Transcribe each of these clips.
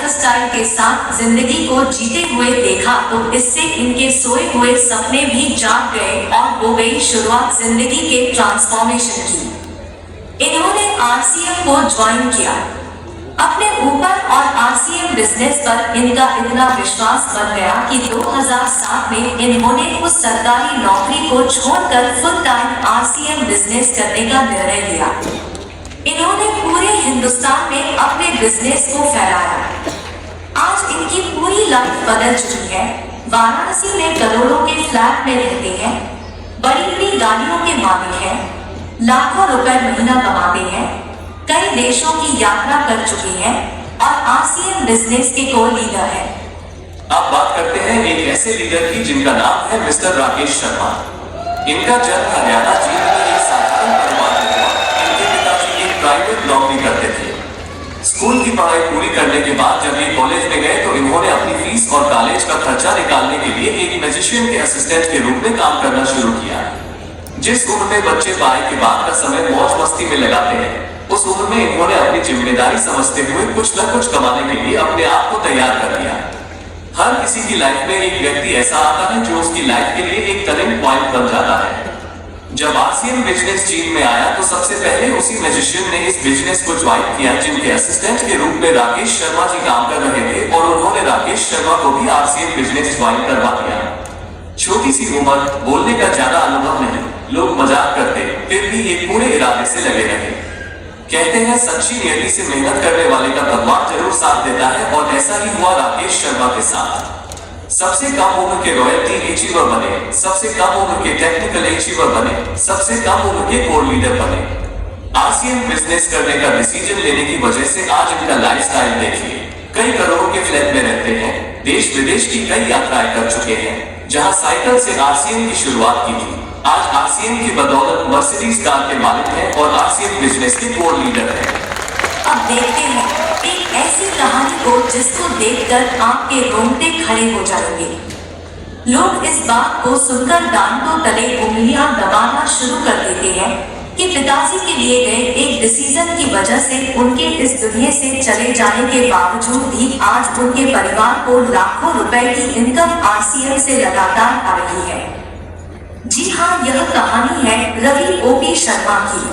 Lifestyle के साथ जिंदगी को जीते हुए देखा तो इससे इनके सोए हुए सपने भी जाग गए और हो गई शुरुआत जिंदगी के ट्रांसफॉर्मेशन की। इन्होंने आरसीएम को ज्वाइन किया। अपने ऊपर और आरसीएम बिजनेस पर इनका इतना विश्वास बन गया कि 2007 में इन्होंने उस सरकारी नौकरी को छोड़कर फुल टाइम आरसीएम बिजनेस करने का निर्णय लिया। इन्होंने पूरे हिंदुस्तान में अपने बिजनेस को फैलाया। आज इनकी पूरी लाइफ बदल चुकी है। वाराणसी में करोड़ों के फ्लैट में रहते हैं, बड़ी बड़ी गाड़ियों के मालिक हैं, लाखों रुपए महीना कमाते हैं, कई देशों की यात्रा कर चुके हैं और आरसीएम बिजनेस के को लीडर है। अब बात करते हैं एक ऐसे लीडर की जिनका नाम है मिस्टर राकेश शर्मा। इनका जन्म हरियाणा जींद में एक साधारण परिवार में हुआ। इनके पिताजी एक प्राइवेट नौकरी करते थे। स्कूल की पढ़ाई पूरी करने के बाद जब ये कॉलेज में गए तो इन्होंने अपनी फीस और कॉलेज का खर्चा निकालने के लिए एक मैजिशियन के असिस्टेंट के रूप में काम करना शुरू किया। जिस उम्र में बच्चे पढ़ाई के बाद का समय मौज मस्ती में लगाते हैं, उस उम्र में इन्होंने अपनी जिम्मेदारी समझते हुए कुछ न कुछ कमाने के लिए अपने आप को तैयार कर लिया। हर किसी की लाइफ में एक व्यक्ति ऐसा आता है जो उसकी लाइफ के लिए एक टर्निंग पॉइंट बन जाता है। जब आरसीएम बिजनेस चीन में आया तो सबसे पहले उसी मैजिशियन ने इस बिजनेस को ज्वाइन किया जिनके असिस्टेंट के रूप में राकेश शर्मा जी काम कर रहे थे, और उन्होंने राकेश शर्मा को भी आरसीएम बिजनेस ज्वाइन करवा दिया। छोटी सी उम्र, बोलने का ज्यादा अनुभव नहीं, लोग मजाक करते, फिर भी ये पूरे इरादे से लगे रहे। कहते हैं सच्ची नियति से मेहनत करने वाले का भगवान जरूर साथ देता है, और ऐसा ही हुआ राकेश शर्मा के साथ। सबसे कम उम्र के रॉयल्टी अचीवर बने, सबसे कम उम्र के टेक्निकल अचीवर बने, सबसे कम उम्र के कोर लीडर बने। आरसीएम बिजनेस करने का डिसीजन लेने की वजह से आज इनका लाइफस्टाइल देखिए। कई करोड़ों के फ्लैट में रहते हैं, देश विदेश की कई यात्राएं कर चुके हैं। जहां साइकिल से आरसीएम की शुरुआत की थी, आज आरसीएम की बदौलत मर्सिडीज कार के मालिक हैं और आरसीएम बिजनेस के कोर लीडर हैं। अब देखते हैं एक ऐसी कहानी को जिसको देखकर आपके रोंगटे खड़े हो जाएंगे। लोग इस बात को सुनकर दांतों तले उंगलियां दबाना शुरू कर देते हैं कि पिताजी के लिए गए एक डिसीजन की वजह से उनके इस दुनिया से चले जाने के बावजूद भी आज उनके परिवार को लाखों रुपए की इनकम आरसीएम से लगातार आ रही है। जी हाँ, यह कहानी है रवि ओपी शर्मा की।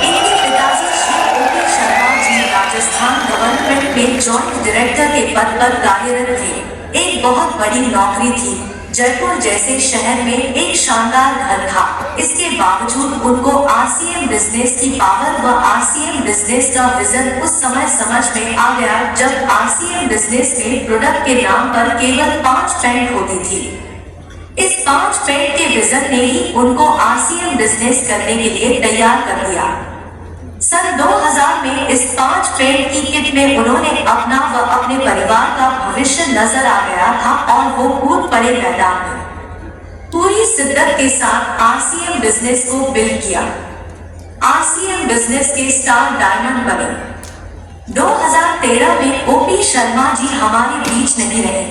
इनके पिताजी श्री ओपी शर्मा जी राजस्थान गवर्नमेंट में जॉइंट डायरेक्टर के पद पर कार्यरत थे। एक बहुत बड़ी नौकरी थी। जयपुर जैसे शहर में एक शानदार घर था। इसके बावजूद उनको आरसीएम बिजनेस की पावर व आरसीएम बिजनेस का विजन उस समय समझ में आ गया जब आरसीएम बिजनेस में प्रोडक्ट के नाम पर केवल 5 पेंट होती थी। इस 5 पेंट के विजन ने ही उनको आरसीएम बिजनेस करने के लिए तैयार कर दिया। सन 2000 में इस 5 पेंट की किट में उन्होंने अपना व अपने परिवार का भविष्य नजर आ गया था और वो कूद पड़े मैदान में। पूरी शिद्दत के साथ आरसीएम बिजनेस को बिल्ड किया। आरसीएम बिजनेस के स्टार डायमंड बने। 2013 में ओपी शर्मा जी हमारे बीच नहीं रहे।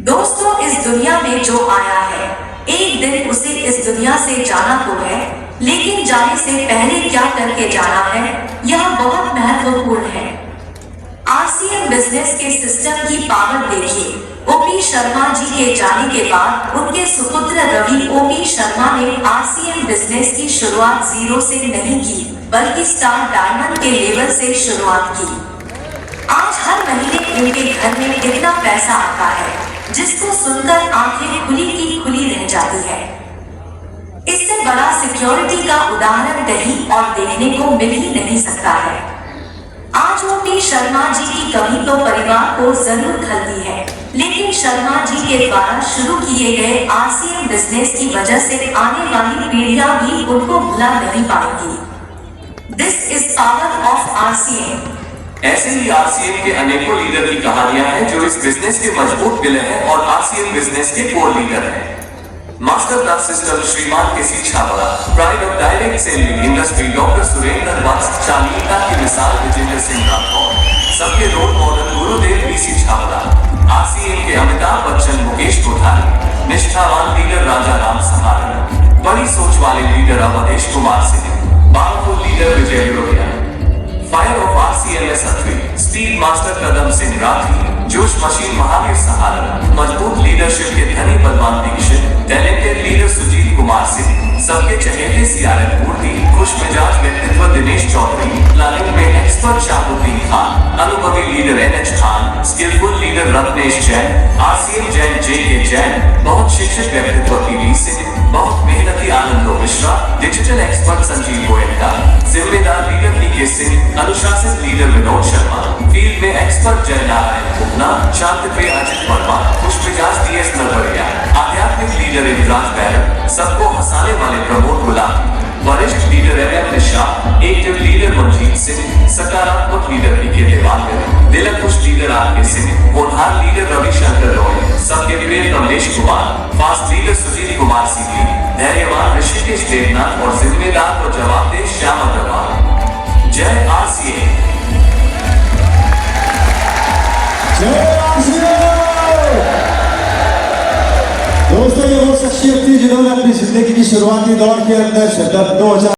दोस्तों, इस दुनिया में जो आया है, एक दिन उसे इस दुनिया से जाना तो है, लेकिन जाने से पहले क्या करके जाना है, यह बहुत महत्वपूर्ण है। आरसीएम बिजनेस के सिस्टम की पावर देखिए। ओपी शर्मा जी के जाने के बाद उनके सुपुत्र रवि ओपी शर्मा ने आरसीएम बिजनेस की शुरुआत जीरो से नहीं की, बल्कि स्टार डायमंड के लेवल से शुरुआत की। आज हर महीने इनके घर में इतना पैसा आता है जिसको सुनकर आंखें खुली की खुली रह जाती है। इससे बड़ा सिक्योरिटी का उदाहरण कहीं और देखने को मिल ही नहीं सकता है। आज ओपी शर्मा जी की कमी तो परिवार को जरूर खलती है, लेकिन शर्मा जी के द्वारा शुरू किए गए आरसीएम बिजनेस की वजह से आने वाली पीढ़ियां भी उनको भुला नहीं पाएंगी। This is power of RCM. ऐसे ही आरसीएम के अनेकों लीडर की कहानियां हैं जो इस बिजनेस के मजबूत पिलर हैं और आरसीएम बिजनेस के कोर लीडर हैं। मास्टर द सिस्टम श्रीमान KC Chhabra, pride of direct selling industry doctor Surendra Vats, चालीता की मिसाल विजेंद्र सिंह राठौर, सबके role model Gurudev BC Chhabra, RCM के अमिताभ बच्चन, मुकेश कोठारी, निष्ठावान लीडर राजा राम सहारण, बड़ी सोच वाले leader Awadhesh Kumar Singh, powerful leader Vijay Lohia, fire of RCM's अथवी, स्पीड मास्टर कदम सिंह राठी, जोश मशीन महावीर सहारण, मजबूत लीडरशिप के धनी बलवान दीक्षित, टैलेंटेड लीडर सुजीत कुमार सिंह, सबके चहेते सीआरएफ मूर्ति, खुश मिजाज व्यक्तित्व दिनेश चौधरी, प्लानिंग में एक्सपर्ट शाहरुद्दीन खान, अनुभवी leader NH Khan, skilful leader Ratnesh Jain, RCM Jain JK Jain, बहुत शिक्षित व्यक्तित्व पीवी सिंह, बहुत मेहनती आनंदो मिश्रा, डिजिटल एक्सपर्ट संजीव गोयनका, जिम्मेदार लीडर पीके सिंह, अनुशासित लीडर विनोद शर्मा, फील्ड में एक्सपर्ट जयनारायण भुगना, शांतिप्रिय अजित वर्मा, खुश मिजाज डीएस नरवरिया, आध्यात्मिक लीडर इंद्राज बैरक, सबको हंसाने वाले प्रमोद गुलाम, वरिष्ठ लीडर एम निशा, एक्टिव लीडर मनजीत सिंह, सकारात्मक लीडर पीके देवांगर, दिलखुश लीडर आरके सिंह, होनहार लीडर रविशंकर रॉय, सबके प्रिय कमलेश कुमार, फास्ट लीडर सुजीत कुमार सीधी, धैर्यवान ऋषिकेश देवनाथ और जिम्मेदार और जवाबदेह श्याम अग्रवाल। जय आरसीए। दोस्तों, ये वो शख्सियत थी जिन्होंने अपनी जिंदगी की शुरुआती दौर के अंदर 2000